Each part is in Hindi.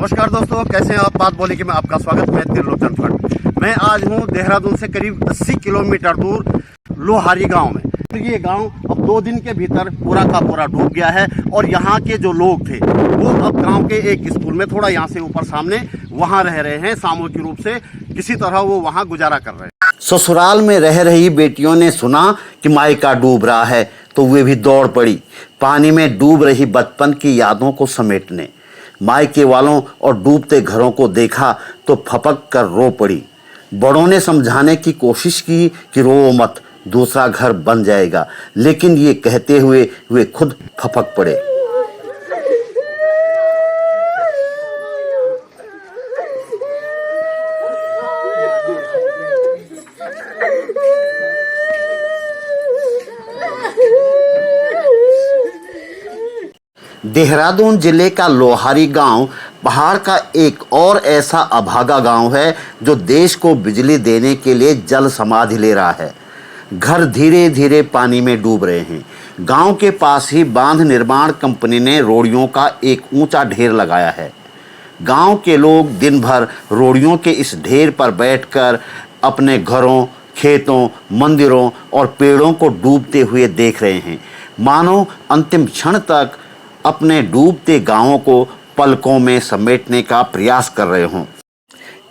नमस्कार दोस्तों, कैसे हैं आप। बात बोले कि मैं आपका स्वागत। मैं त्रिलोचन फट। मैं आज हूं देहरादून से करीब 80 किलोमीटर दूर लोहारी गांव में। ये गांव अब 2 दिन के भीतर पूरा का पूरा डूब गया है और यहाँ के जो लोग थे वो अब गांव के एक स्कूल में थोड़ा यहाँ से ऊपर सामने वहाँ रह रहे हैं। सामूहिक रूप से किसी तरह वो वहाँ गुजारा कर रहे हैं। ससुराल में रह रही बेटियों ने सुना कि मायका डूब रहा है तो वे भी दौड़ पड़ी पानी में डूब रही बचपन की यादों को समेटने। मायके वालों और डूबते घरों को देखा तो फपक कर रो पड़ी। बड़ों ने समझाने की कोशिश की कि रो मत, दूसरा घर बन जाएगा, लेकिन ये कहते हुए वे खुद फपक पड़े। देहरादून जिले का लोहारी गांव पहाड़ का एक और ऐसा अभागा गांव है जो देश को बिजली देने के लिए जल समाधि ले रहा है। घर धीरे धीरे पानी में डूब रहे हैं। गांव के पास ही बांध निर्माण कंपनी ने रोड़ियों का एक ऊंचा ढेर लगाया है। गांव के लोग दिन भर रोड़ियों के इस ढेर पर बैठकर अपने घरों, खेतों, मंदिरों और पेड़ों को डूबते हुए देख रहे हैं, मानो अंतिम क्षण तक अपने डूबते गांवों को पलकों में समेटने का प्रयास कर रहे हों।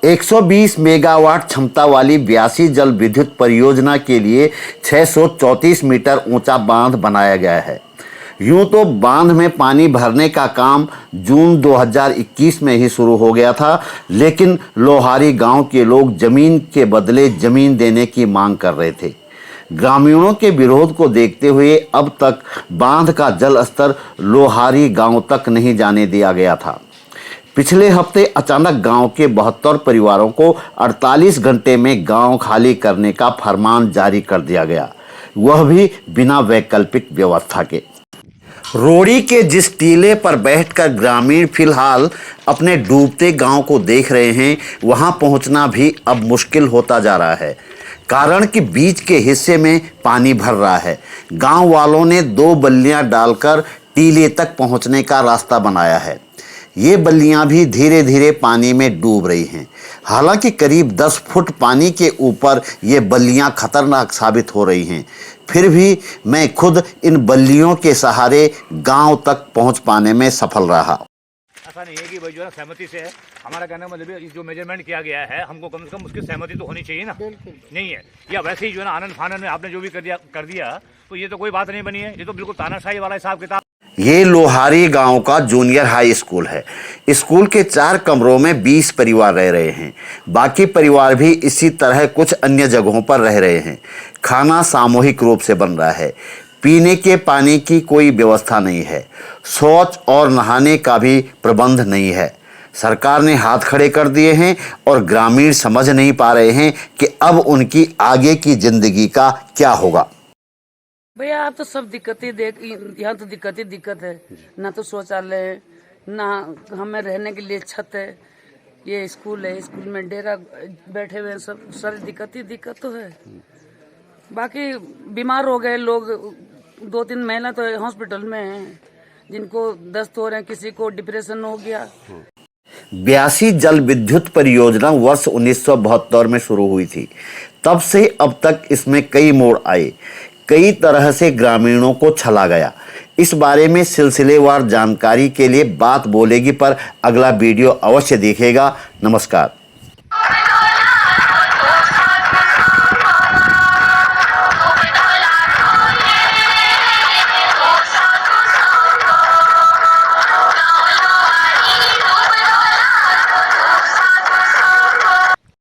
120 मेगावाट क्षमता वाली ब्यासी जल विद्युत परियोजना के लिए 634 मीटर ऊंचा बांध बनाया गया है। यूं तो बांध में पानी भरने का काम जून 2021 में ही शुरू हो गया था, लेकिन लोहारी गांव के लोग जमीन के बदले जमीन देने की मांग कर रहे थे। ग्रामीणों के विरोध को देखते हुए अब तक बांध का जल स्तर लोहारी गांव तक नहीं जाने दिया गया था। पिछले हफ्ते अचानक गांव के 72 परिवारों को 48 घंटे में गांव खाली करने का फरमान जारी कर दिया गया, वह भी बिना वैकल्पिक व्यवस्था के। रोड़ी के जिस टीले पर बैठकर ग्रामीण फिलहाल अपने डूबते गांव को देख रहे हैं, वहां पहुंचना भी अब मुश्किल होता जा रहा है, कारण कि बीच के हिस्से में पानी भर रहा है। गांव वालों ने 2 बल्लियां डालकर टीले तक पहुंचने का रास्ता बनाया है। ये बल्लियां भी धीरे धीरे पानी में डूब रही हैं। हालांकि करीब 10 फुट पानी के ऊपर ये बल्लियां खतरनाक साबित हो रही हैं, फिर भी मैं खुद इन बल्लियों के सहारे गांव तक पहुंच पाने में सफल रहा। ऐसा नहीं है कि भाई जो है सहमति से है। हमारा कहने का मतलब जो मेजरमेंट किया गया है, हमको कम से कम उसकी सहमति तो होनी चाहिए ना। नहीं है या वैसे ही जो है ना आनंद फानंद में आपने जो भी कर दिया तो ये तो कोई बात नहीं बनी है। ये तो बिल्कुल तानाशाही वाला हिसाब किताब। ये लोहारी गांव का जूनियर हाई स्कूल है। स्कूल के 4 कमरों में 20 परिवार रह रहे हैं। बाकी परिवार भी इसी तरह कुछ अन्य जगहों पर रह रहे हैं। खाना सामूहिक रूप से बन रहा है। पीने के पानी की कोई व्यवस्था नहीं है। शौच और नहाने का भी प्रबंध नहीं है। सरकार ने हाथ खड़े कर दिए हैं और ग्रामीण समझ नहीं पा रहे हैं कि अब उनकी आगे की जिंदगी का क्या होगा। भैया आप तो सब दिक्कतें देख, यहाँ तो दिक्कत है। ना तो शौचालय, ना हमें रहने के लिए छत है। ये स्कूल है, स्कूल में डेरा बैठे हुए हैं, सब सारी दिक्कत तो है। बाकी बीमार हो गए लोग, 2-3 महीना तो हॉस्पिटल में हैं, जिनको दस्त हो रहे हैं, किसी को डिप्रेशन हो गया। ब्यासी जल विद्युत परियोजना वर्ष 1972 में शुरू हुई थी। तब से अब तक इसमें कई मोड़ आए, कई तरह से ग्रामीणों को छला गया। इस बारे में सिलसिलेवार जानकारी के लिए बात बोलेगी पर अगला वीडियो अवश्य देखिएगा। नमस्कार।